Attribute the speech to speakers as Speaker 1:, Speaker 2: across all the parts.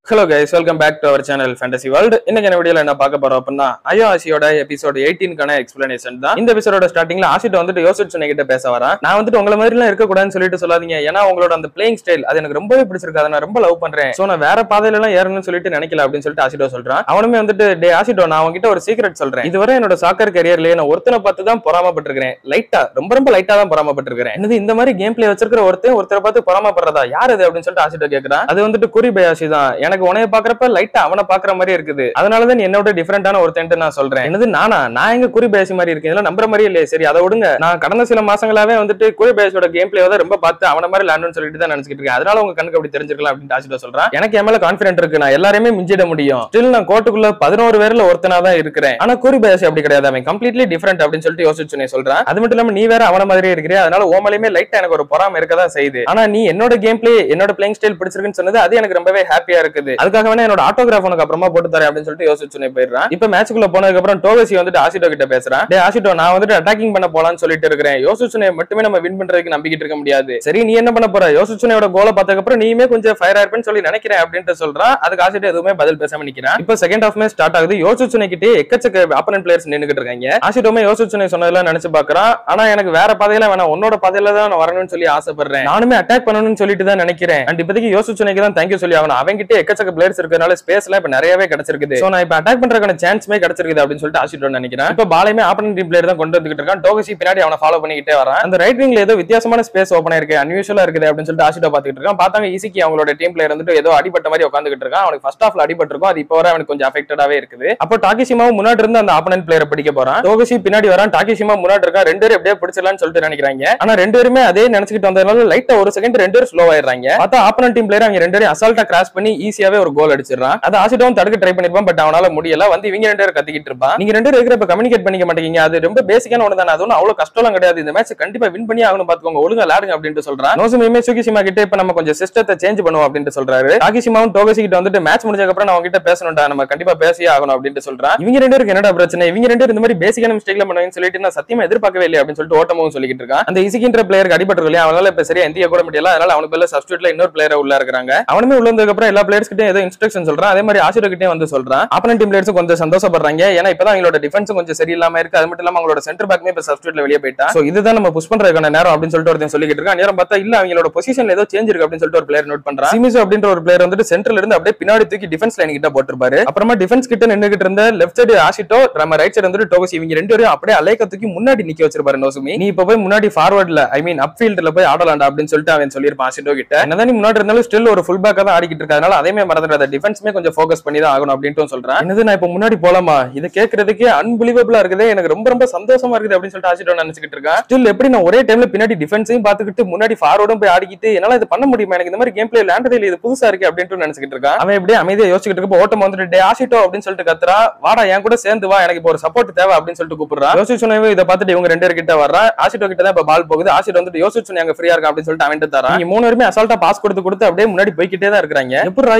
Speaker 1: Hello guys, welcome back to our channel Fantasy World. இன்னைக்கு இந்த வீடியோல என்ன பார்க்க போறோம் அப்படினா ஐயோசியோட எபிசோட் 18 கான எக்ஸ்பிளனேஷன் தான். இந்த எபிசோடோட ஸ்டார்டிங்ல ஆசிட் வந்துட்டு யோசிச்சு கிட்ட பேச வரேன். நான் வந்துட்டு உங்கள மாதிரி எல்லாம் இருக்க கூடாதுன்னு சொல்லிட்டு சொல்லாதீங்க. ஏன்னா உங்களோட அந்த பிளேயிங் ஸ்டைல் அது எனக்கு ரொம்பவே பிடிச்சிருக்கு. அதை நான் ரொம்ப லவ் பண்றேன். சோ நான் வேற பாதையில எல்லாம் ஏறணும்னு சொல்லிட்டு நினைக்கல அப்படின்னு சொல்லிட்டு ஆசிடோ சொல்றான். அவனுமே வந்துட்டு டே ஆசிடோ நான் உன்கிட்ட ஒரு சீக்ரெட் சொல்றேன். இதுவரை என்னோட சாக்கர் கரியர்லயே நான் ஒருத்தனை பார்த்து தான் பொறாமப்பட்டிருக்கேன். லைட்டா ரொம்ப லைட்டா தான் பொறாமப்பட்டிருக்கேன். என்னது இந்த மாதிரி கேம் பிளே வச்சிருக்கிற ஒருத்தரை பார்த்து பொறாமப்படுறதா யார் அது அப்படின்னு சொல்லிட்டு ஆசிடோ கேக்குறான். அது வந்துட்டு குரிபயாஷி தான். எனக்கு உன்னைய பாக்குறப்ப லைட்டா அவனை பாக்குற மாதிரி இருக்குது. அதனாலதான் என்னோட டிஃபரெண்டான ஒருத்தன் நான் சொல்றேன். என்னது நான் எங்க குரிபயாஷி மாதிரி இருக்கேன். இதெல்லாம் நம்புற மாதிரி இல்லையே. சரி அதை விடுங்க. நான் கடந்த சில மாசங்களாவே வந்துட்டு குரிபயாஷியோட கேம் பிளே தான் ரொம்ப பார்த்து அவன மாதிரி விளையாடணும்னு சொல்லிட்டு தான் நினைச்சிட்டு இருக்கேன். அதனால உங்க கண்ணுக்கு அப்படி தெரிஞ்சிருக்கலாம் அப்படின்னு ஆசிடோ சொல்றான். எனக்கு என் மேல கான்பிடென்ட் இருக்கு. நான் எல்லாரையுமே மிஞ்சிட முடியும். ஸ்டில் நான் கோட்டுக்குள்ள 11 பேர்ல ஒருத்தனா தான் இருக்கிறேன். ஆனா குரிபயாஷி அப்படி கிடையாது. அவன் கம்ப்ளீட்லி டிஃபரெண்ட் அப்படின்னு சொல்லிட்டு யோசிச்சு சொல்றான். அது மட்டும் இல்லாம நீ வேற அவன மாதிரி இருக்கிறே. அதனால ஓமலையுமே லைட்டா எனக்கு ஒரு பொறாம இருக்கதான் செய்யுது. ஆனா நீ என்னோட கேம் பிளே என்னோட பிளேயிங் ஸ்டைல் பிடிச்சிருக்குன்னு சொன்னது அது எனக்கு ரொம்பவே ஹாப்பியா இருக்குது. அதுக்காக வேணா என்னோட ஆட்டோகிராஃப் உனக்கு அப்புறமா போட்டு தரேன் அப்படின்னு சொல்லிட்டு யோசிச்சுனே போயிடுறான். இப்ப மேட்ச்க்குள்ள போனதுக்கு அப்புறம் டோகசி வந்துட்டு ஆசிடோ கிட்ட பேசுறான். டே ஆசிடோ நான் வந்துட்டு அட்டாக்கிங் பண்ண போலான்னு சொல்லிட்டு இருக்கேன். யோசிச்சுனே மட்டுமே நம்ம வின் பண்றதுக்கு நம்பிக்கிட்டு இருக்க முடியாது. சரி நீ என்ன பண்ண போற? யோசிச்சுனோட கோலை பார்த்ததுக்கு அப்புறம் நீயுமே கொஞ்சம் ஃபயர் ஆயிருப்பேன்னு சொல்லி நினைக்கிறேன் அப்படின்ட்டு சொல்றான். அதுக்கு ஆசிடோ எதுவுமே பதில் பேசாம நிக்கிறான். இப்ப செகண்ட் ஹாஃப் மேட்ச் ஸ்டார்ட் ஆகுது. யோசிச்சுனே கிட்டே எக்கச்சக்க ஆப்போனன்ட் பிளேயர்ஸ் நின்னுகிட்டு இருக்காங்க. ஆசிடோமே யோசிச்சுனே சொன்னதெல்லாம் நினைச்சு பாக்குறான். ஆனா எனக்கு வேற பாதையில வேணாம், உன்னோட பாதையில தான் நான் வரணும்னு சொல்லி ஆசைப்படுறேன். நானுமே அட்டாக் பண்ணணும்னு சொல்லிட்டு தான் நினைக்கிறேன். அண்ட் இப்போதைக்கு யோசிச்சுனேக்கு தான் தேங்க்யூ சொல்லி ஆகணும். அவங்க கிட்ட எக்கச்சக்க பிளேயர்ஸ் இருக்கறனால ஸ்பேஸ்லாம் இப்ப நிறையவே கிடைச்சிருக்கு. சோ நான் இப்ப அட்டாக் பண்றதுக்கான சான்ஸ்மே கிடைச்சிருக்கு அப்படின்னு சொல்லிட்டு ஆசிடோ நினைக்கிறேன். இப்ப பாலையுமே ஆப்போனன்ட் டீம் பிளேயர் தான் கொண்டு வந்துட்டு இருக்கான். டோகசி பின்னாடி அவனை ஃபாலோ பண்ணிக்கிட்டே வரான். அந்த ரைட் விங்ல ஏதோ வித்தியாசமான ஸ்பேஸ் ஓபன் ஆயிருக்கு, அன்யூஷுவலா இருக்குது அப்படின்னு சொல்லிட்டு ஆசிடோ பாத்துக்கிட்டு இருக்கான். பார்த்தாங்க ஈசிக்கு அவங்களோட டீம் பிளேயர் வந்துட்டு ஏதோ அடிபட்ட மாதிரி உட்காந்துக்கிட்டு இருக்கான். அவனுக்கு ஃபர்ஸ்ட் ஹாஃப்ல அடிபட்டிருக்கும். அது இப்போ வரை அவனுக்கு கொஞ்சம் அஃபெக்டடாவே இருக்குது. அப்போ டாகிஷிமாவும் முன்னாடி இருந்து அந்த ஆப்போனன்ட் பிளேயரை பிடிக்க போறான். டோகசி பின்னாடி வரான். டாகிஷிமா முன்னாடி இருக்கான். ரெண்டு பேரும் எப்படியே பிடிச்சிடலாம்னு சொல்லிட்டு நினைக்கிறாங்க. ஆனா ரெண்டு பேருமே அதே நினைச்சிட்டு வந்ததுனால லைட்டா ஒரு செகண்ட் ரெண்டு பேரும் ஸ்லோ ஆயிடுறாங்க. பார்த்தா ஆப்போனன்ட் டீம் பிளேயர் அவங்க ரெண்டு பேரும் அசால்ட்டா கிராஸ் பண்ணி ஈஸியாவே ஒரு கோல் அடிச்சிடறான். அது ஆசிடோவும் தடுக்க ட்ரை பண்ணிருப்பான். பட் அவனால முடியல. வந்து இவங்க ரெண்டு பேரும் கத்திக்கிட்டு இருப்பான். நீங்க ரெண்டு பேரும் இருக்கிறப்ப கம்யூனிகேட் பண்ணிக்க மாட்டீங்க. அது ரொம்ப பேசிக்கான ஒன்று தானே. அது ஒன்றும் அவ்வளவு கஷ்டம் கிடையாது. இந்த மேட்ச் கண்டிப்பா வின் பண்ணி ஆகணும், பாத்துக்கோங்க, ஒழுங்கா விளையாடுங்க அப்படின்னு சொல்றான். நோசுமே சுகிஷிமா கிட்ட இப்ப நம்ம கொஞ்சம் சிஸ்டத்தை சேஞ்ச் பண்ணுவோம் அப்படின்னு சொல்றாரு. டாகிஷிமாவும் டோகசி கிட்ட வந்துட்டு மேட்ச் முடிஞ்சதுக்கு அப்புறம் நான் உங்ககிட்ட பேசணும்டா, நம்ம கண்டிப்பா பேசியே ஆகணும் அப்படின்னு சொல்றான். இவங்க ரெண்டு பேருக்கு என்னடா பிரச்சனை? இவங்க ரெண்டு பேரும் இந்த மாதிரி பேசிக்கான மிஸ்டேக்ல பண்ணுவாங்கன்னு சொல்லிட்டு நான் சத்தியமா எதிர்பார்க்கவே இல்லை அப்படின்னு சொல்லிட்டு ஓட்டமும் சொல்லிக்கிட்டு இருக்கான். அந்த இசிக்கின்ற பிளேயருக்கு அடிபட்டு இல்லையா, அவனால இப்ப சரியா எந்திய கூட முடியல. அதனால அவனுக்கு பதிலா சப்ஸ்டிட்யூட்ல இன்னொரு பிளேயர் உள்ள இருக்காங்க. அவனுமே உள்ள வந்ததுக்கு அப்புறம் எல்லா பிளேயர்ஸ் கிட்டயும் ஏதோ இன்ஸ்ட்ரக்ஷன் சொல்றான். அதே மாதிரி ஆசிடோ கிட்டே வந்து சொல்றான். ஆப்போனன்ட் டீம் பிளேயர்ஸ் கொஞ்சம் சந்தோஷப்படுறாங்க. ஏன்னா இப்பதான் அவங்களோட டிஃபென்ஸ் கொஞ்சம் சரியில்லாம இருக்கு. அது மட்டும் இல்லாம அவங்களோட சென்டர் பேக்மே இப்ப சப்ஸ்டிட்யூட்ல வெளியே போயிட்டான். சோ இதுதான் நம்ம புஷ் பண்றதுக்கான நேரம் அப்படின்னு சொல்லிட்டு ஒருத்தன் சொல்லிக்கிட்டு இருக்கான். நேரம் பார்த்தா இல்ல அவங்களோட பொசிஷன்ல ஏதோ சேஞ்ச் இருக்கு அப்படின்னு சொல்லிட்டு ஒரு பிளேயர் நோட் பண்றான். சிமிசோ அப்படின்ற ஒரு பிளேயர் வந்துட்டு சென்டர்ல இருந்து அப்படியே பின்னாடி தூக்கி டிஃபென்ஸ் லைன் கிட்ட போட்டுருப்பாரு. அப்புறமா டிஃபென்ஸ் கிட்ட நின்னுகிட்டு இருந்த லெஃப்ட் சைடு ஆசிட்டோ, நம்ம ரைட் சைடு வந்துட்டு டோகசி, இவங்க ரெண்டு பேரும் அப்படியே அலைக்க தூக்கி முன்னாடி நிக்க வச்சிருப்பாரு. நோசுமி நீ இப்ப போய் முன்னாடி ஃபார்வர்ட்ல ஐ மீன் அப் ஃபீல்ட்ல போய் ஆடலாம்டா அப்படின்னு சொல்லிட்டு அவன் சொல்லிருப்பான் ஆசிட்டோ கிட்ட. என்னதான் நீ முன்னாடி இருந்தாலும் ஸ்டில் ஒரு ஃபுல் பேக்கா தான் ஆடிக்கிட்டு இருக்க. அதனால அதேமே மறந்துடாத, டிஃபென்ஸ்மே கொஞ்சம் ஃபோக்கஸ் பண்ணி தான் ஆகணும் அப்படின்ட்டு சொல்றான். என்னது நான் இப்ப முன்னாடி போலாமா? இதை கேட்கறதுக்கே அன்பிலீவபிளா இருக்குது. எனக்கு ரொம்ப சந்தோஷமா இருக்குது அப்படின்னு சொல்லிட்டு ஆசிட்டோ நினைச்சிட்டு இருக்கான். ஸ்டில் எப்படி நான் ஒரே டைம்ல பின்னாடி டிஃபென்ஸையும் பாத்துக்கிட்டு முன்னாடி ஃபார்வர்டும் போய் ஆடிக்கிட்டு என்னால இது பண்ண முடியுமா? எனக்கு இந்த மாதிரி கேம் பிளே விளையாண்டதே இல்ல, இது புதுசா இருக்கு அப்படின்ட்டு நினைச்சிட்டு இருக்கான். அவன் எப்படியே அமைதியா யோசிச்சுட்டு இருக்க ஓட்டம் வந்துட்டு டே ஆசிட்டோ அப்படின்னு சொல்லிட்டு கத்துறா. வாடா என் கூட சேர்ந்து வா, எனக்கு இப்போ ஒரு சப்போர்ட் தேவை அப்படின்னு சொல்லிட்டு கூப்பிடுறான். யோசிச்சுனவே இதை பார்த்துட்டு இவங்க ரெண்டு பேர் கிட்ட வர்றான். ஆசிட்டோ கிட்ட தான் இப்ப பால் போகுது. ஆசிட்டோ வந்துட்டு யோசிச்சுனே அங்க ஃப்ரீயா இருக்கா அப்படின்னு சொல்லிட்டு அவன்கிட்ட தரான். நீங்க மூணு பேருமே அசால்ட்டா பாஸ் கொடுத்து அப்படியே முன்னாடி போய்கிட்டே தான் இருக்காங்க.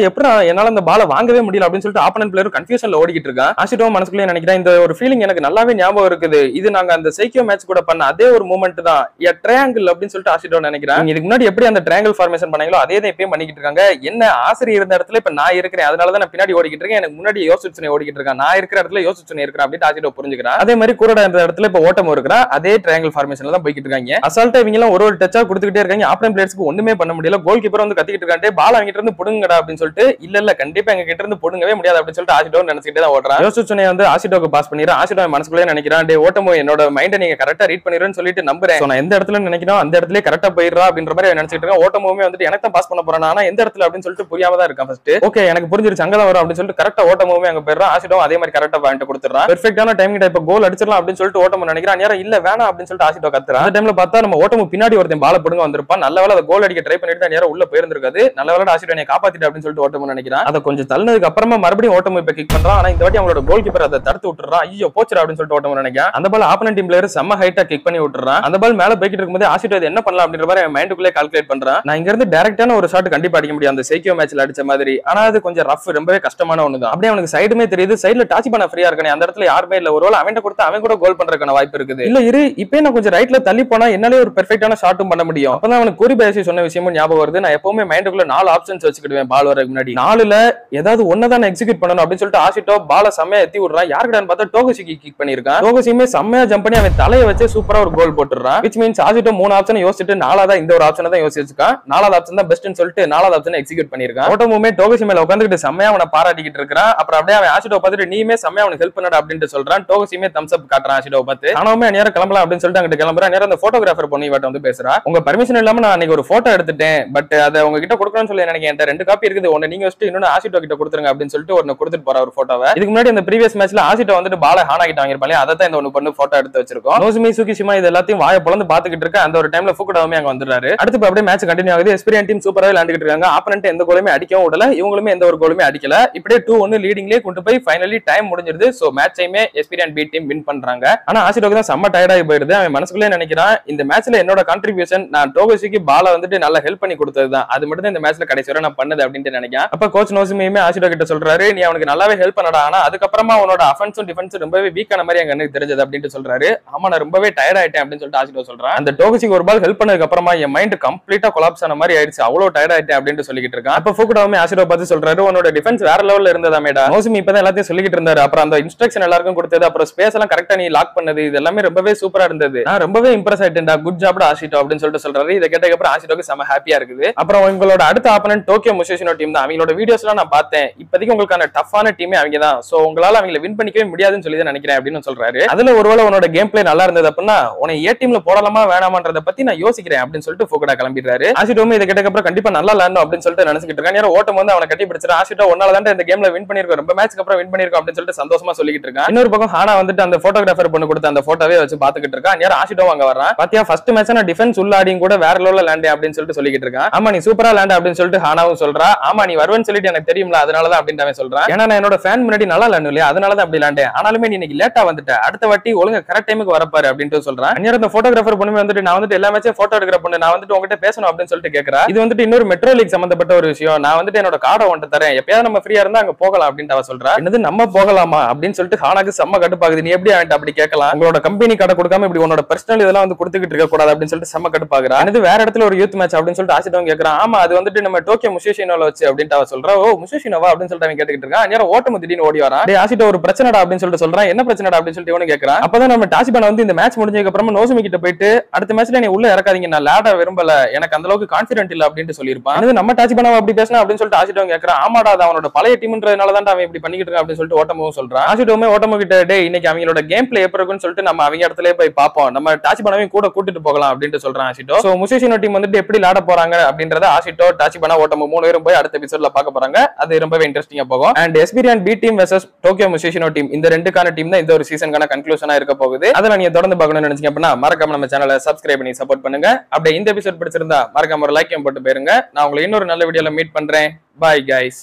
Speaker 1: எப்படா என்னால அந்த பாலை வாங்கவே முடியல அப்படின்னு சொல்லிட்டு ஆப்போனன்ட் பிளேயர் கன்ஃபியூஷன்ல ஓடிக்கிட்டு இருக்கான். ஆசிட்டோ மனசுக்குள்ளே நினைக்கிறேன் இந்த ஒரு ஃபீலிங் எனக்கு நல்லாவே ஞாபகம் இருக்குது. இது நாங்க அந்த சைக்கியோ மேட்ச் கூட பண்ண அதே ஒரு மூமெண்ட் தான், ட்ரையாங்கிள் அப்படின்னு சொல்லிட்டு ஆசிட்டோ நினைக்கிறேன். இதுக்கு முன்னாடி எப்படி அந்த ட்ரையாங்கிள் ஃபார்மேஷன் பண்ணீங்களோ அதே தான் இப்பயும் பண்ணிக்கிட்டு இருக்காங்க. என்ன ஆசிரியர் இருந்த இடத்துல இப்ப நான் இருக்கிறேன், அதனாலதான் நான் பின்னாடி ஓடிக்கிட்டு இருக்கேன். எனக்கு முன்னாடி யோசிச்சுனே ஓடிக்கிட்டு இருக்கேன். நான் இருக்கிற இடத்துல யோசிச்சுனே இருக்கிறேன் அப்படின்னு ஆசிட்டோ புரிஞ்சுக்கிறான். அதே மாதிரி கூரடா இருந்த இடத்துல இப்ப ஓட்டம் இருக்கிறா. அதே ட்ரையாங்கிள் ஃபார்மேஷன்ல தான் போய்கிட்டு இருக்காங்க. அசால்ட்டா இவங்க எல்லாம் ஒரு டச்சா கொடுத்துக்கிட்டே இருக்காங்க. ஆப்போனன்ட் பிளேயர்ஸ்க்கு ஒண்ணுமே பண்ண முடியல. கோல் கீப்பர் வந்து கத்திக்கிட்டு இருக்காண்டே பால் அவங்க கிட்ட இருந்து புடுங்கடா அப்படின்னு சொல்லிட்டு இல்ல கண்டிப்பா எங்க கிட்ட இருந்து புடுங்கவே முடியாது அப்படின்னு சொல்லிட்டு ஆசிட்டோ நினைச்சிட்டே தான் ஓடுறான். யோசிச்சுனே வந்து ஆசிட்டோக்கு பாஸ் பண்ணிடுறான். ஆசிட்டோ மனசுக்குள்ளே நினைக்கிறான் டே ஓட்டமோ என்னோட மைண்டை நீங்க கரெக்டா ரீட் பண்ணிடுறேன்னு சொல்லிட்டு நம்புறேன். நான் எந்த இடத்துல நினைக்கிறோம் அந்த இடத்துல கரெக்டா போயிடுறா அப்படின்ற மாதிரி நினைச்சிட்டு இருக்கேன். ஓட்டமுமே வந்துட்டு எனக்கு தான் பாஸ் பண்ண போறான். ஆனா எந்த இடத்துல அப்படின்னு சொல்லிட்டு புரியாம தான் இருக்கான். ஃபர்ஸ்ட் ஓகே எனக்கு புரிஞ்சிருச்சு அங்கதான் வரும் அப்படின்னு சொல்லிட்டு கரெக்டா ஓட்டமுமே அங்க போயிடுறான். ஆசிட்டோ அதே மாதிரி கரெக்டா பாயிண்ட் கொடுத்துறான். பெர்ஃபெக்ட்டான டைம் கிட்ட இப்ப கோல் அடிச்சிடலாம் அப்படின்னு சொல்லிட்டு ஓட்டமும் நினைக்கிறான். நேரம் இல்ல வேணாம் அப்படின்னு சொல்லிட்டு ஆசிட்டோ கத்துறான். அந்த டைம்ல பார்த்தா நம்ம ஓட்டமும் பின்னாடி ஒருத்தன் பால புடுங்க வந்திருப்பான். நல்ல வேளை அதை கோல் அடிக்க ட்ரை பண்ணிட்டு நேரம் உள்ள போயிருந்திருக்காது. நல்ல வேளை ஆசிட்டோ என்னை காப்பாத்திட்டு அப்படின்னு சொல்லிட்டு ஓட்டமும் நினைக்கிறான். அதை கொஞ்சம் தள்ளினதுக்கு அப்புறமா மறுபடியும் ஓட்டமும் இப்ப கிக் பண்றான். ஆனா இந்த வாட்டி அவங்களோட கோல் கீப்பர் அதை தடுத்து விட்டுறான். ஐயோ போச்சுடா அப்படின்னு சொல்லிட்டு ஓட்டமும் நினைக்கிறான். அந்த பால் ஆப்போனன்ட் டீம் பிளேயர் செம்ம ஹைட்டா கிக் பண்ணி விட்டுறான். அந்த பால் மேல போய்கிட்டு இருக்கும்போது ஆசிட்டோ என்ன பண்ணலாம் அப்படின்ற மாதிரி மைண்டுக்குள்ளே கால்குலேட் பண்றான். நான் இங்க இருந்து டைரக்டான ஒரு ஷாட் கண்டிப்பா அடிக்க முடியும் அந்த சைக்கியோ மேட்ச்ல அடிச்ச மாதிரி. ஆனா அது கொஞ்சம் ரஃப், ரொம்பவே கஷ்டமான ஒண்ணுதான். அப்படியே அவனுக்கு சைடுமே தெரியுது. சைடுல டாச் பண்ண ஃப்ரீயா இருக்கானே, அந்த இடத்துல யாருமே இல்ல. ஒருவேளை அவன் கொடுத்து அவன் கூட கோல் பண்றதுக்கான வாய்ப்பு இருக்குது. இல்ல இரு இப்போ நான் கொஞ்சம் ரைட்ல தள்ளி போனா என்னாலே ஒரு பெர்ஃபெக்ட்டான ஷாட்டும் பண்ண முடியும். அப்பதான் அவனுக்கு குரிபயாஷி சொன்ன விஷயமும் ஞாபகம் வருது. நான் எப்பவுமே மைண்டுக்குள்ள 4 ஆப்ஷன்ஸ் வச்சுக்கிடுவேன் பால் வரதுக்கு முன்னாடி 4ல ஏதாவது ஒன்னதான் எக்ஸிக்யூட் பண்ணணும் அப்படின்னு சொல்லிட்டு ஆஷிட்டோ பால செம்மையா எத்தி விடுறான். யாருக்கிட்டான்னு பார்த்தா டோகோஷிக்கு கிக் பண்ணிருக்கான். டோகோஷியுமே செம்மையா ஜம்ப் பண்ணி அவன் தலையை வச்சு சூப்பரா ஒரு கோல் போட்டுறான். which means ஆஷிட்டோ 3 ஆப்ஷன் யோசிச்சுட்டு 4ஆவதா இந்த ஒரு ஆப்ஷனை தான் யோசிச்சிருக்கான். 4வது ஆப்ஷன் தான் பெஸ்ட்னு சொல்லிட்டு 4வது ஆப்ஷனை எக்ஸிக்யூட் பண்ணிருக்கான். ஓட்டமுமே டோகோஷி மேல உட்காந்துட்டு செம்மையா அவனை பாராட்டிக்கிட்டு இருக்கான். அப்புறம் அப்படியே அவன் ஆஷிட்டோ பார்த்துட்டு நீமே செம்மையா அவனுக்கு ஹெல்ப் பண்ணடா அப்படின்னு சொல்றான். டோகோஷியுமே தம்ஸ் அப் காட்டுறான் ஆஷிட்டோ பார்த்து. ஆனாலுமே நேரம் கிளம்பலாம் அப்படின்னு சொல்லிட்டு அங்கிட்டு கிளம்புறான். நேரம் அந்த போட்டோகிராஃபர் பொண்ணு இவட்ட வந்து பேசுறா. உங்க பர்மிஷன் இல்லாம நான் அன்னைக்கு ஒரு போட்டோ எடுத்துட்டேன், பட் அதை உங்ககிட்ட கொடுக்கணும்னு சொல்லி எனக்கு என்கிட்ட 2 காப்பி இருக்குது, ஒன்னு நீங்க வச்சுட்டு இன்னொன்னு ஆஷிட்டோ கிட்ட கொடுத்துருங்க அப்படின்னு சொல்லிட்டு ஒன்னு கொடுத்துட்டு போற ஒரு போட்டோவை. இதுக்கு முன்னாடி அந்த ப்ரீவியஸ் மேட்ச்ல ஆஷிட்டோ வந்துட்டு பால ஹானா கிட்ட வாங்கிருப்பாங்க, அதை தான் இந்த ஒன்னு பண்ணு போட்டோ எடுத்து வச்சிருக்கோம். நோசுமி சுகிஷிமா இது எல்லாத்தையும் வாயை பொளந்து பாத்துக்கிட்டு இருக்க. அந்த ஒரு டைம்ல ஃபுகுடாவுமே அங்க வந்துறாரு. அடுத்து அப்படியே மேட்ச் கண்டினியூ ஆகுது. எஸ்பிரியன் டீம் சூப்பரா விளையாண்டுட்டு இருக்காங்க. ஆப்பனன்ட் எந்த கோலுமே அடிக்கவும் விடல, இவங்களுமே எந்த ஒரு கோலுமே அடிக்கல. இப்படியே 2-1 லீடிங்லயே கொண்டு போய் ஃபைனலி டைம் முடிஞ்சிருது. சோ மேட்சையுமே எஸ்பிரியன் பி டீம் வின் பண்றாங்க. ஆனா ஆஷிட்டோக்கு தான் செம்ம டயர்ட் ஆகி போயிருது. அவன் மனசுக்குள்ளே நினைக்கிறான், இந்த மேட்ச்ல என்னோட கான்ட்ரிபியூஷன் நான் டோகோஷிக்கு பால வந்துட்டு நல்லா ஹெல்ப் பண்ணி கொடுத்ததுதான், அது மட்டும் தான் இந்த மேட்ச்ல கடைசி வரை நான் பண்ணது அப்படின்னு நினைக்கிறேன். அப்ப கோச் நோசுமியுமே ஆஷிட்டோ கிட்ட சொல்றாரு, நீ அவனுக்கு நல்லாவே ஹெல்ப் பண்ணடா, ஆனா அதுக்கப்புறமா உன்னோட அஃபென்ஸும் டிஃபென்ஸும் ரொம்பவே வீக்கான மாதிரி எனக்கு தெரிஞ்சது அப்படின்னு சொல்றாரு. ஆமா நான் ரொம்பவே டயர்ட் ஆயிட்டேன் அப்படின்னு சொல்லிட்டு ஆஷிட்டோ சொல்றான். அந்த டோகோஷிக்கு ஒரு பால் ஹெல்ப் பண்ணதுக்கு அப்புறமா என் மைண்ட் கம்ப்ளீட்டா கொலாப்ஸ் ஆன மாதிரி ஆயிடுச்சு, அவ்வளவு டயர்ட் ஆயிட்டேன் அப்படின்னு சொல்லிட்டு இருக்கான். அப்ப ஃபுகுடாவுமே ஆஷிட்டோ பார்த்து சொல்றாரு, உன்னோட டிஃபென்ஸ் வேற லெவல்ல இருந்ததாமேடா. நோசுமி இப்பதான் எல்லாத்தையும் சொல்லிட்டு இருந்தாரு. அப்புறம் அந்த இன்ஸ்ட்ரக்ஷன் எல்லாருக்கும் கொடுத்தது, அப்புறம் ஸ்பேஸ் எல்லாம் கரெக்டா நீ லாக் பண்ணது, இது எல்லாமே ரொம்பவே சூப்பரா இருந்தது, நான் ரொம்பவே இம்ப்ரெஸ் ஆயிட்டேன்டா, குட் ஜாப்டா ஆஷிட்டோ அப்படின்னு சொல்லிட்டு சொல்றாரு. இதை கேட்டதுக்கு அப்புறம் ஆஷிட்டோக்கு செம ஹாப்பியா இருக்குது. அப்புறம் உங்களோட அடுத்த ஆப்பனன்ட் டோக்கியோ முஷிஷினோ டீம் தான். அவங்களோட வீடியோஸ் எல்லாம் நான் பார்த்தேன், இப்போதைக்கு உங்களுக்கான டஃப்பான டீமே அவங்க தான், சோ உங்களால அவங்களை வின் பண்ணிக்கவே முடியாதுன்னு சொல்லி தான் நினைக்கிறேன் அப்படின்னு சொல்றாரு. அதுல ஒருவேளை உன்னோட கேம் பிளே நல்லா இருந்தது அப்படின்னா உன்னை ஏ டீம்ல போடலாமா வேணாமான்றத பத்தி நான் யோசிக்கிறேன் அப்படின்னு சொல்லிட்டு ஃபுகுடா கிளம்பிடுறாரு. ஆஷிட்டோமே இதை கேட்டதுக்கு அப்புறம் கண்டிப்பா நல்லா விளையாடணும் அப்படின்னு சொல்லிட்டு நினைச்சிட்டு இருக்கான். நேரம் ஓட்டம் வந்து அவனை கட்டி பிடிச்சிட்டு ஆஷிட்டோ ஒன்னால தான் இந்த கேம்ல வின் பண்ணிருக்கோம், ரொம்ப மேட்ச்க்கு அப்புறம் வின் பண்ணிருக்கோம் அப்படின்னு சொல்லிட்டு சந்தோஷமா சொல்லிட்டு இருக்கான். இன்னொரு பக்கம் ஹானா வந்துட்டு அந்த போட்டோகிராஃபர் பொண்ணு கொடுத்த அந்த போட்டோவே வச்சு பாத்துக்கிட்டு இருக்கான். நேரம் ஆஷிட்டோ அங்க வரான். பாத்தியா ஃபர்ஸ்ட் மேட்ச் நான் டிஃபென்ஸ் உள்ளாடியும் கூட வேற லெவல்ல லேண்ட் அப்படின்னு சொல்லிட்டு சொல்லிட்டு இருக்கான். ஆமா நீ சூப்பரா லேண்ட் அப்படின்னு சொல்லிட்டு ஹானாவும் சொல்றா. ஆமா நீ வருவேன்னு சொல்லிட்டு எனக்கு தெரியும்ல, அதனாலதான் அப்படின்னு அவன் சொல்றான். ஏன்னா நான் என்னோட ஃபேன் முன்னாடி நல்லா லேண்ட் இல்லையா, அதனாலதான் அப்படி லேண்டேன், ஆனாலுமே நீ இன்னைக்கு லேட்டா வந்துட்ட, அடுத்த வாட்டி ஒழுங்கா கரெக்ட் டைமுக்கு வரப்பாரு அப்படின்ட்டு சொல்றான். அந்நேரம் அந்த போட்டோகிராஃபர் பொண்ணு வந்துட்டு நான் வந்துட்டு எல்லா மேட்சும் போட்டோ எடுக்கிற பொண்ணு, நான் வந்துட்டு உங்ககிட்ட பேசணும் அப்படின்னு சொல்லிட்டு கேட்கறா. இது வந்துட்டு இன்னொரு மெட்ரோ லீக் சம்பந்தப்பட்ட ஒரு விஷயம், நான் வந்துட்டு என்னோட கார்டை வந்துட்டு தரேன், எப்பயாவது நம்ம ஃப்ரீயா இருந்தா அங்க போகலாம் அப்படின்னு அவ சொல்றா. என்னது நம்ம போகலாமா அப்படின்னு சொல்லிட்டு ஹானாக்கு செம்ம கடுப்பாகுது. நீ எப்படி அவன்ட்டு அப்படி கேட்கலாம், உங்களோட கம்பெனி கார்டை கொடுக்காம இப்படி உன்னோட பர்சனல் இதெல்லாம் வந்து கொடுத்துக்கிட்டு இருக்க கூடாது அப்படின்னு சொல்லிட்டு செம்ம கடுப்பாகுறா. இது வேற இடத்துல ஒரு யூத் மேட்ச் அப்படின்னு சொல்லிட்டு ஆஷிட்டோ கேட்கறான். ஆமா அது வந்துட்டு நம்ம டோக்கியோ முஷிஷினோல வச்சு அப்படின்ட்டு அவ சொல்றா. ஓ முஷிஷினோவா அப்படின்னு சொல்லிட்டு அவன் கேட்டுக்கிட்டு இருக்கான். நேரம் ஓட்டம் திடீர்னு ஓடி வரான். டேய் ஆஷிட்டோ ஒரு பிரச்சனைடா அப்படின்னு சொல்லிட்டு சொல்றான். என்ன பிரச்சனைடா அப்படின்னு சொல்லிட்டு இவனு கேட்கறான். அப்பதான் நம்ம டாச்சிபானா வந்து இந்த மேட்ச் முடிஞ்சதுக்கு அப்புறமா நோசுமி கிட்ட போயிட்டு அடுத்த மேட்ச்ல நீ உள்ள இறக்காதீங்க, நான் லேட விரும்பல, எனக்கு அந்த அளவுக்கு கான்ஃபிடென்ட் இல்ல அப்படின்னு சொல்லியிருப்பான். அது நம்ம டாச்சிபானா அப்படி பேசினா அப்படின்னு சொல்லிட்டு ஆஷிட்டோ கேட்கறான். ஆமாடா அது அவனோட பழைய டீம்ன்றதுனால தான் அவன் இப்படி பண்ணிக்கிட்டு இருக்கான் அப்படின்னு சொல்லிட்டு ஓட்டமும் சொல்றான். ஆஷிட்டோமே ஓட்டமு கிட்ட டேய் இன்னைக்கு அவங்களோட கேம் பிளே எப்படி இருக்குன்னு சொல்லிட்டு நம்ம அவங்க இடத்துல போய் பார்ப்போம், நம்ம டாச்சிபானாவையும் கூட கூட்டிட்டு போகலாம் அப்படின்னு சொல்றான் ஆஷிட்டோ. சோ முஷிஷினோ டீம் வந்துட்டு எப்படி விளையாட போறாங்க அப்படின்றத ஆஷிட்டோ டாச்சிபானா ஓட்டமு 3 பேரும் போய் அடுத்த எபிசோட்ல பார்க்க போறாங்க. அது ரொம்பவே இன்ட்ரெஸ்டிங்கா போகும். அண்ட் எஸ்பிரியன் B team versus Tokyo Musashino team, இந்த ரெண்டுக்கான டீம் தான் இந்த ஒரு சீசனுக்கான கன்க்ளூஷனா இருக்க போகுது. அதெல்லாம் நீங்க தொடர்ந்து பார்க்கணும்னு நினைச்சீங்க அப்படின்னா மறக்காம நம்ம சேனலை சப்ஸ்கிரைப் பண்ணி சப்போர்ட் பண்ணுங்க. அப்படியே இந்த எபிசோட் பிடிச்சிருந்தா மறக்காம ஒரு லைக் போட்டு போயிருங்க. நான் உங்களை இன்னொரு நல்ல வீடியோல மீட் பண்றேன். Bye guys.